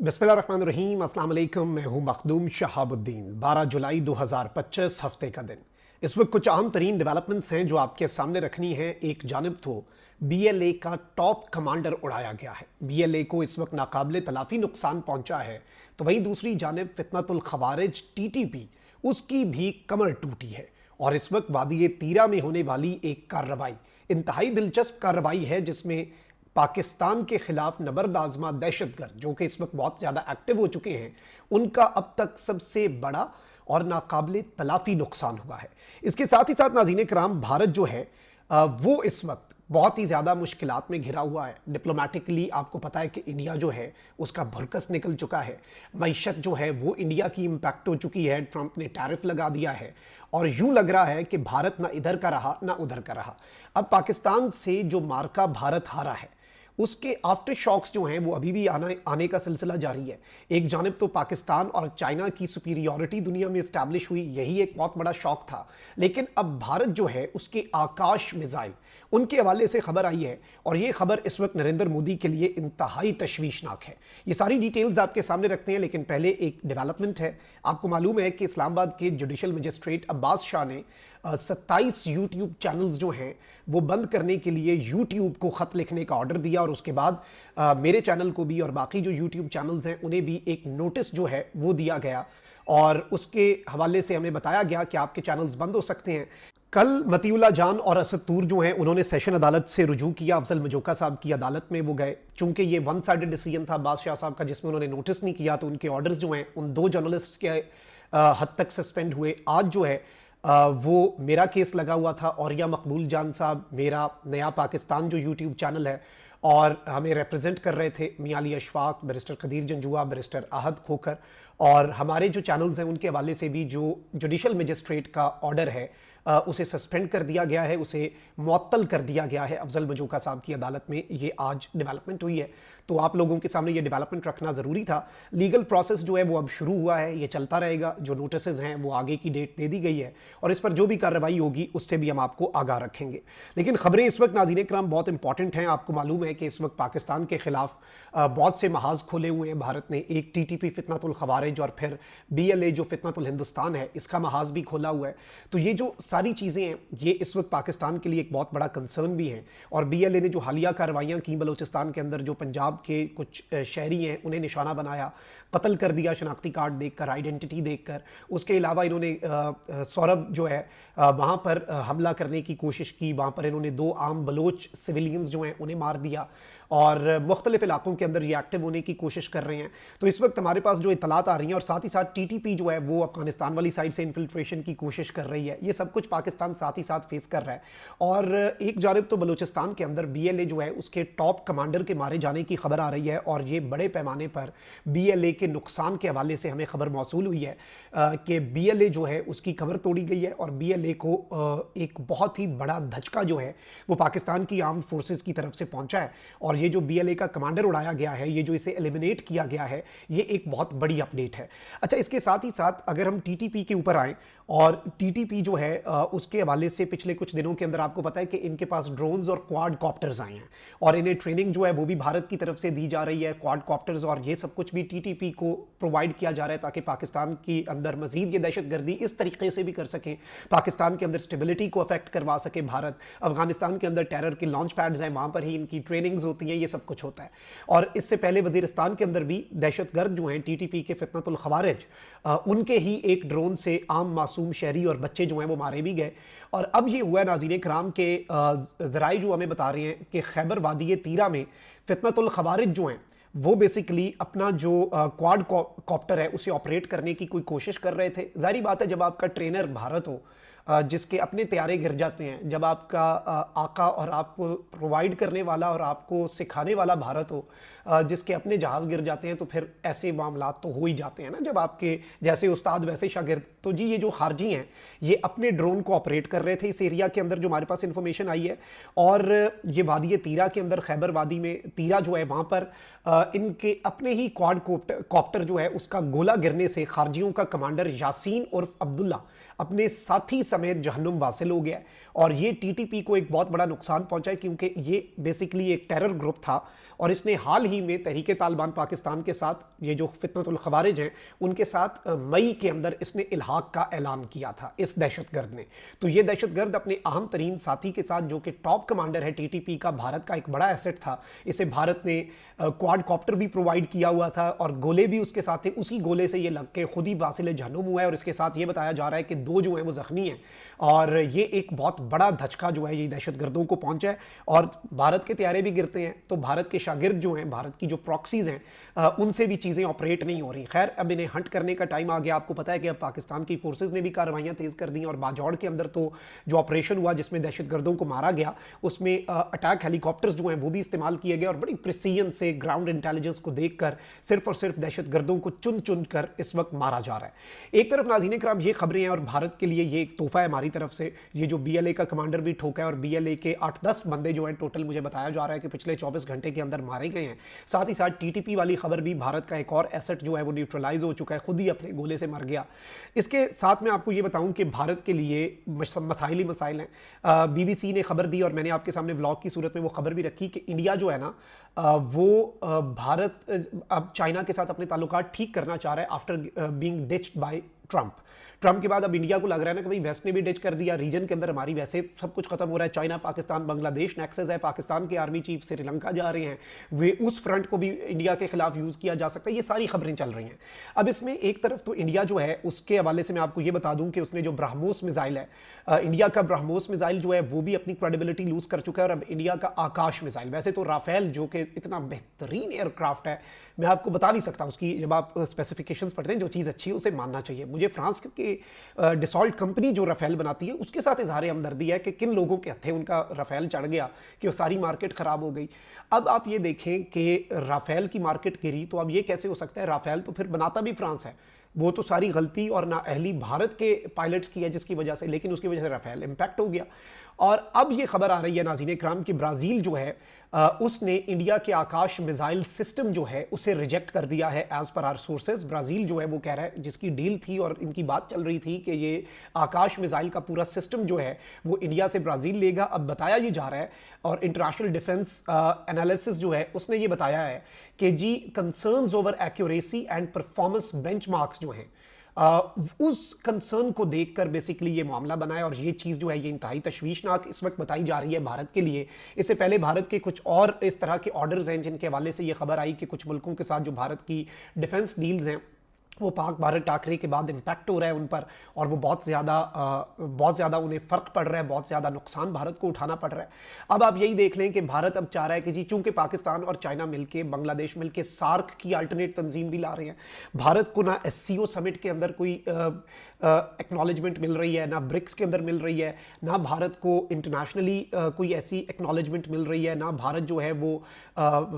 बिस्मिल्लाहिर्रहमानिर्रहीम, अस्सलाम वालेकुम। मैं हूं मखदूम शहाबुद्दीन। 12 जुलाई 2025 हफ्ते का दिन। इस वक्त कुछ अहम तरीन डेवलपमेंट्स हैं जो आपके सामने रखनी है। एक जानिब तो BLA का टॉप कमांडर उड़ाया गया है, BLA को इस वक्त नाकाबिले तलाफी नुकसान पहुंचा है। तो वहीं दूसरी जानिब फितनतुल खवारिज TTP, उसकी भी कमर टूटी है। और इस वक्त वादी तीरा में होने वाली एक कार्रवाई इंतहाई दिलचस्प कार्रवाई है, जिसमें पाकिस्तान के खिलाफ नबर्द आजमा दहशतगर्द जो कि इस वक्त बहुत ज़्यादा एक्टिव हो चुके हैं, उनका अब तक सबसे बड़ा और नाकाबिले तलाफी नुकसान हुआ है। इसके साथ ही साथ नाज़रीन कराम, भारत जो है वो इस वक्त बहुत ही ज़्यादा मुश्किलात में घिरा हुआ है। डिप्लोमेटिकली आपको पता है कि इंडिया जो है उसका भुरकस निकल चुका है। मईशत जो है वो इंडिया की इम्पैक्ट हो चुकी है। ट्रंप ने टैरिफ लगा दिया है और यूं लग रहा है कि भारत ना इधर का रहा ना उधर का रहा। अब पाकिस्तान से जो मार्का भारत हारा है, उसके आफ्टर शॉक्स जो हैं वो अभी भी आने का सिलसिला जारी है। एक जानिब तो पाकिस्तान और चाइना की सुपीरियॉरिटी दुनिया में इस्टेब्लिश हुई, यही एक बहुत बड़ा शॉक था। लेकिन अब भारत जो है उसके आकाश मिसाइल, उनके हवाले से खबर आई है और ये खबर इस वक्त नरेंद्र मोदी के लिए इंतहाई तशवीशनाक है। ये सारी डिटेल्स आपके सामने रखते हैं, लेकिन पहले एक डेवलपमेंट है। आपको मालूम है कि इस्लामाबाद के जुडिशल मजिस्ट्रेट अब्बास शाह ने 27 यूट्यूब चैनल्स जो हैं वो बंद करने के लिए यूट्यूब को ख़त लिखने का ऑर्डर दिया। और उसके बाद मेरे चैनल को भी और बाकी जो यूट्यूब चैनल्स हैं उन्हें भी एक नोटिस जो है वो दिया गया और उसके हवाले से हमें बताया गया कि आपके चैनल्स बंद हो सकते हैं। कल मतीउल्लाह जान और असद तूर जो हैं उन्होंने सेशन अदालत से रुजू किया। अफजल मजोका साहब की अदालत में वो गए। चूंकि ये वन साइडेड डिसीजन था बादशाह साहब का, जिसमें उन्होंने नोटिस नहीं किया, तो उनके ऑर्डर्स जो हैं उन दो जर्नलिस्ट के हद तक सस्पेंड हुए। आज जो है वो मेरा केस लगा हुआ था। औरिया मकबूल जान साहब, मेरा नया पाकिस्तान जो यूट्यूब चैनल है, और हमें रिप्रेजेंट कर रहे थे मियां अली अशफाक, बैरिस्टर कदीर जंजुआ, बैरिस्टर अहद खोकर, और हमारे जो चैनल्स हैं उनके हवाले से भी जो जुडिशल मजिस्ट्रेट का ऑर्डर है उसे सस्पेंड कर दिया गया है, उसे मुअत्तल कर दिया गया है अफजल मजोका साहब की अदालत में। ये आज डेवलपमेंट हुई है, तो आप लोगों के सामने ये डेवलपमेंट रखना ज़रूरी था। लीगल प्रोसेस जो है वो अब शुरू हुआ है, ये चलता रहेगा। जो नोटिस हैं वो आगे की डेट दे दी गई है और इस पर जो भी कार्रवाई होगी उससे भी हम आपको आगाह रखेंगे। लेकिन खबरें इस वक्त नाज़रीन कराम बहुत इंपॉर्टेंट हैं। आपको मालूम है कि इस वक्त पाकिस्तान के खिलाफ बहुत से महाज खोले हुए हैं भारत ने। एक TTP फितनतुल खवारिज और फिर BLA जो फितनतुल हिंदुस्तान है, इसका महाज भी खोला हुआ है। तो ये जो सारी चीज़ें हैं ये इस वक्त पाकिस्तान के लिए एक बहुत बड़ा कंसर्न भी हैं। और BLA ने जो हालिया कार्रवाइयाँ की बलूचिस्तान के अंदर, जो पंजाब के कुछ शहरी हैं उन्हें निशाना बनाया, कत्ल कर दिया शनाख्ती कार्ड देखकर, आइडेंटिटी देखकर। उसके अलावा इन्होंने सौरभ जो है वहाँ पर हमला करने की कोशिश की। वहाँ पर इन्होंने 2 आम बलोच सिविलियंस जो हैं उन्हें मार दिया और मुख्तलिफ इलाकों के अंदर ये एक्टिव होने की कोशिश कर रहे हैं। तो इस वक्त हमारे पास जो इतलात आ रही हैं, और साथ ही साथ TTP जो है वो अफगानिस्तान वाली साइड से इन्फिल्ट्रेशन की कोशिश कर रही है। ये सब कुछ पाकिस्तान साथ ही साथ फेस कर रहा है। और एक जानिब तो बलूचिस्तान के अंदर BLA जो है उसके टॉप कमांडर के मारे जाने की खबर आ रही है और ये बड़े पैमाने पर BLA के नुकसान के हवाले से हमें खबर मौसूल हुई है कि BLA जो है उसकी कमर तोड़ी गई है और BLA को एक बहुत ही बड़ा धचका जो है वो पाकिस्तान की आर्म्ड फोर्सेस की तरफ से पहुंचा है। और ये जो BLA का कमांडर उड़ाया गया है, ये जो इसे एलिमिनेट किया गया है, ये एक बहुत बड़ी अपडेट है। अच्छा, इसके साथ ही साथ अगर हम TTP के ऊपर आएँ, और TTP जो है उसके हवाले से पिछले कुछ दिनों के अंदर आपको पता है कि इनके पास ड्रोन्स और क्वाड कॉप्टर्स आए हैं और इन्हें ट्रेनिंग जो है वो भी भारत की तरफ से दी जा रही है। क्वाड कॉप्टर्स और ये सब कुछ भी TTP को प्रोवाइड किया जा रहा है ताकि पाकिस्तान के अंदर मजीद ये दहशतगर्दी इस तरीके से भी कर सकें, पाकिस्तान के अंदर स्टेबिलिटी को अफेक्ट करवा सके भारत। अफगानिस्तान के अंदर टेरर के लॉन्च पैड्स हैं, वहाँ पर ही इनकी ट्रेनिंग्स होती हैं, ये सब कुछ होता है। और इससे पहले वजीरिस्तान के अंदर भी दहशतगर्द जो हैं TTP के फितनतुल खवारिज, उनके ही एक ड्रोन से आम मासूम शहरी और बच्चे जो हैं वो मारे भी गए। और अब ये हुआ नाज़रीन कराम के ज़राए जो हमें बता रहे हैं कि खैबर वादी तीरा में फितनतुल खवारिज जो हैं वो बेसिकली अपना जो क्वाड कॉप्टर है उसे ऑपरेट करने की कोई कोशिश कर रहे थे। जाहिर बात है, जब आपका ट्रेनर भारत हो, जिसके अपने तैयारे गिर जाते हैं, जब आपका आका और आपको प्रोवाइड करने वाला और आपको सिखाने वाला भारत हो, जिसके अपने जहाज़ गिर जाते हैं, तो फिर ऐसे मामलात तो हो ही जाते हैं ना। जब आपके जैसे उस्ताद वैसे शागिर्द। तो जी ये जो खारजी हैं ये अपने ड्रोन को ऑपरेट कर रहे थे इस एरिया के अंदर, जो हमारे पास इन्फॉर्मेशन आई है। और ये वादी तीरा के अंदर, खैबर वादी में तीरा जो है वहाँ पर इनके अपने ही क्वाड कॉप्टर जो है उसका गोला गिरने से खारजियों का कमांडर यासीन उर्फ अब्दुल्ला अपने साथी समेत जहन्नुम वासिल हो गया और ये टीटीपी को एक बहुत बड़ा नुकसान पहुंचा है, क्योंकि ये बेसिकली एक टेरर ग्रुप था और इसने हाल ही में तहरीक तालिबान पाकिस्तान के साथ, ये जो फितनतुल खवारिज हैं उनके साथ मई के अंदर इसने इल्हाक का ऐलान किया था इस दहशतगर्द ने। तो ये दहशतगर्द अपने अहम तरीन साथी के साथ, जो कि टॉप कमांडर है टीटीपी का, भारत का एक बड़ा एसेट था, इसे भारत ने क्वाड कॉप्टर भी प्रोवाइड किया हुआ था और गोले भी उसके साथ थे। उसी गोले से ये लग के खुद ही वासिल जहन्नुम हुआ है और इसके साथ ये बताया जा रहा है कि 2 जो हैं वो जख्मी हैं और ये एक बहुत बड़ा धचका जो है ये दहशतगर्दों को पहुंचा है और भारत के तैयारे भी गिरते हैं। तो भारत के शागिर्द जो हैं, भारत की जो प्रॉक्सीज हैं, उनसे भी चीज़ें ऑपरेट नहीं हो रही। खैर, अब इन्हें हंट करने का टाइम आ गया। आपको पता है कि अब पाकिस्तान की फोर्सेज ने भी कार्रवाइयां तेज कर दी और बाजौड़ के अंदर तो जो ऑपरेशन हुआ जिसमें दहशतगर्दों को मारा गया, उसमें अटैक हेलीकॉप्टर्स जो हैं वो भी इस्तेमाल किए गए और बड़ी प्रिसीजन से ग्राउंड इंटेलिजेंस को देखकर सिर्फ और सिर्फ दहशतगर्दों को चुन चुन कर इस वक्त मारा जा रहा है। एक तरफ नाज़रीन इकराम ये खबरें हैं और भारत के लिए ये एक तोहफा है हमारी तरफ से, ये जो बीएलए का कमांडर भी ठोका है और बीएलए के 8-10 बंदे जो हैं टोटल मुझे बताया जा रहा है कि पिछले 24 घंटे के अंदर मारे गए हैं। साथ ही साथ टीटीपी वाली खबर भी, भारत का एक और एसेट जो है वो न्यूट्रलाइज हो चुका है, खुद ही अपने गोले से मर गया। इसके साथ मैं आपको ये बताऊं कि भारत के लिए मसाइल ही मसाइल हैं। बीबीसी ने खबर दी और मैंने आपके सामने व्लॉग की सूरत में वो खबर भी रखी कि इंडिया जो है ना वो भारत अब चाइना के साथ अपने ताल्लुकात ठीक करना चाह रहा है after being ditched by Trump के बाद अब इंडिया को लग रहा है ना कि भाई वेस्ट ने भी डिच कर दिया, रीजन के अंदर हमारी वैसे सब कुछ खत्म हो रहा है, चाइना पाकिस्तान बांग्लादेश नेक्सस है, पाकिस्तान के आर्मी चीफ श्रीलंका जा रहे हैं, वे उस फ्रंट को भी इंडिया के खिलाफ यूज किया जा सकता है। ये सारी खबरें चल रही हैं। अब इसमें एक तरफ तो इंडिया जो है उसके हवाले से मैं आपको ये बता दूं कि उसने जो ब्रह्मोस मिसाइल है, इंडिया का ब्रह्मोस मिसाइल जो है वो भी अपनी क्रेडिबिलिटी लूज कर चुका है और अब इंडिया का आकाश मिसाइल, वैसे तो राफेल जो कि इतना बेहतरीन एयरक्राफ्ट है, मैं आपको बता नहीं सकता उसकी, जब आप स्पेसिफिकेशंस पढ़ते हैं जो चीज़ अच्छी है उसे मानना चाहिए। मुझे फ्रांस के डिसॉल्ट कंपनी जो राफेल बनाती है उसके साथ इजहार हमदर्दी है कि किन लोगों के हथे उनका राफेल चढ़ गया कि वो सारी मार्केट खराब हो गई। अब आप ये देखें कि राफेल की मार्केट गिरी तो अब ये कैसे हो सकता है, राफेल तो फिर बनाता भी फ्रांस है, वो तो सारी गलती और नाअहली भारत के पायलट्स की है जिसकी वजह से, लेकिन उसकी वजह से राफेल इम्पैक्ट हो गया। और अब ये खबर आ रही है नाज़रीन इकराम कि ब्राज़ील जो है उसने इंडिया के आकाश मिसाइल सिस्टम जो है उसे रिजेक्ट कर दिया है as per are sources. Brazil जो है वो कह रहा है, जिसकी डील थी और इनकी बात चल रही थी कि ये आकाश मिसाइल का पूरा सिस्टम जो है वो इंडिया से ब्राज़ील लेगा। अब बताया ये जा रहा है और इंटरनेशनल डिफेंस एनालिसिस जो है उसने ये बताया है कि जी concerns over accuracy and performance benchmarks जो हैं उस कंसर्न को देखकर बेसिकली ये मामला बना है और ये चीज़ जो है ये इंतहाई तशवीशनाक इस वक्त बताई जा रही है भारत के लिए। इससे पहले भारत के कुछ और इस तरह के ऑर्डर्स हैं जिनके हवाले से ये खबर आई कि कुछ मुल्कों के साथ जो भारत की डिफेंस डील्स हैं वो पाक भारत टाकरे के बाद इम्पैक्ट हो रहा है उन पर और वो बहुत ज़्यादा उन्हें फ़र्क पड़ रहा है, बहुत ज़्यादा नुकसान भारत को उठाना पड़ रहा है। अब आप यही देख लें कि भारत अब चाह रहा है कि जी चूंकि पाकिस्तान और चाइना मिलके, बांग्लादेश मिलके सार्क की अल्टरनेट तंजीम भी ला रहे हैं, भारत को ना SCO समिट के अंदर कोई एक्नॉलेजमेंट मिल रही है, ना ब्रिक्स के अंदर मिल रही है, ना भारत को इंटरनेशनली कोई ऐसी एक्नॉलेजमेंट मिल रही है, ना भारत जो है वो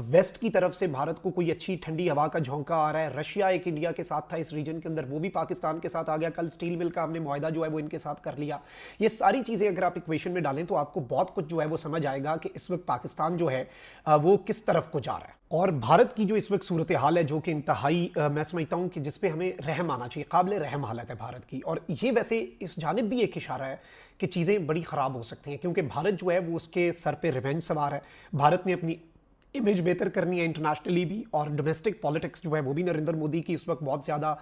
वेस्ट की तरफ से भारत को कोई अच्छी ठंडी हवा का झोंका आ रहा है। रशिया एक इंडिया के साथ था इस रीजन के अंदर, वो भी पाकिस्तान के साथ आ गया, कल स्टील मिल का हमने मुआहदा जो है वो इनके साथ कर लिया। ये सारी चीज़ें अगर आप इक्वेशन में डालें तो आपको बहुत कुछ जो है वो समझ आएगा कि इस वक्त पाकिस्तान जो है वो किस तरफ को जा रहा है। और भारत की जो इस वक्त सूरत हाल है जो कि इंतहाई मैं समझता हूँ कि जिस पे हमें रहम आना चाहिए, काबिल रहम हालत है भारत की। और ये वैसे इस जानिब भी एक इशारा है कि चीज़ें बड़ी ख़राब हो सकती हैं, क्योंकि भारत जो है वो उसके सर पे रिवेंज सवार है। भारत ने अपनी इमेज बेहतर करनी है इंटरनेशनली भी, और डोमेस्टिक पॉलिटिक्स जो है वो भी नरेंद्र मोदी की इस वक्त बहुत ज़्यादा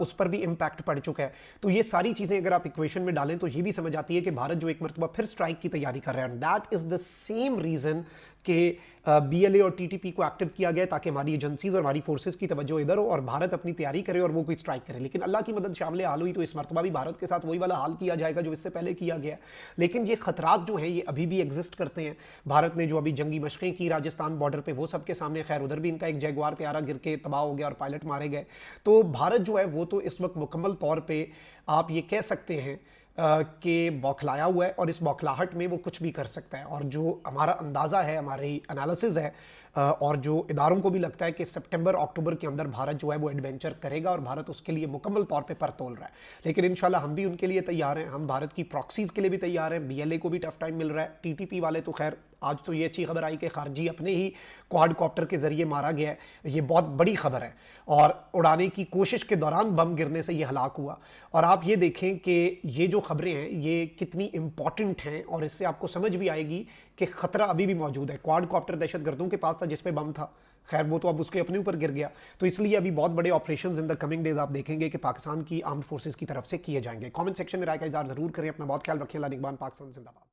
उस पर भी इम्पैक्ट पड़ चुका है। तो ये सारी चीज़ें अगर आप इक्वेशन में डालें तो ये भी समझ आती है कि भारत जो एक मरतबा फिर स्ट्राइक की तैयारी कर रहा है। That is the same reason कि BLA और TTP को एक्टिव किया गया ताकि हमारी एजेंसीज और हमारी फोर्सेस की तवज्जो इधर हो और भारत अपनी तैयारी करे और वो कोई स्ट्राइक करे। लेकिन अल्लाह की मदद शामिल हाल हुई तो इस मरतबा भी भारत के साथ वही वाला हाल किया जाएगा जो इससे पहले किया गया। लेकिन ये खतरात जो हैं ये अभी भी एग्जिस्ट करते हैं। भारत ने जो अभी जंगी मशक़ें की राजस्थान बॉर्डर पर, वो सबके सामने, खैर उधर भी इनका एक जैगवार तैयारा गिर के तबाह हो गया और पायलट मारे गए। तो भारत जो है वो तो इस वक्त मुकम्मल तौर पर आप ये कह सकते हैं के बौखलाया हुआ है और इस बौखलाहट में वो कुछ भी कर सकता है। और जो हमारा अंदाज़ा है, हमारी एनालिसिस है और जो इदारों को भी लगता है कि सितंबर अक्टूबर के अंदर भारत जो है वो एडवेंचर करेगा और भारत उसके लिए मुकम्मल तौर पे पर तोल रहा है। लेकिन इंशाल्लाह हम भी उनके लिए तैयार हैं, हम भारत की प्रॉक्सीज के लिए भी तैयार हैं। बीएलए को भी टफ टाइम मिल रहा है। टीटीपी वाले तो खैर, आज तो ये अच्छी खबर आई कि खारजी अपने ही क्वाडकॉप्टर के जरिए मारा गया है, ये बहुत बड़ी खबर है। और उड़ाने की कोशिश के दौरान बम गिरने से ये हलाक हुआ। और आप ये देखें कि ये जो खबरें हैं ये कितनी इंपॉर्टेंट हैं और इससे आपको समझ भी आएगी कि खतरा अभी भी मौजूद है। क्वाडकॉप्टर दहशतगर्दों के पास था जिस पे बम था, खैर वो तो अब उसके अपने ऊपर गिर गया। तो इसलिए अभी बहुत बड़े operations in the coming days आप देखेंगे कि पाकिस्तान की आर्म्ड फोर्सेस की तरफ से किए जाएंगे। कमेंट सेक्शन में राय का इज़हार जरूर करें। अपना बहुत ख्याल रखिए। अल्लाह निगहबान। पाकिस्तान जिंदाबाद।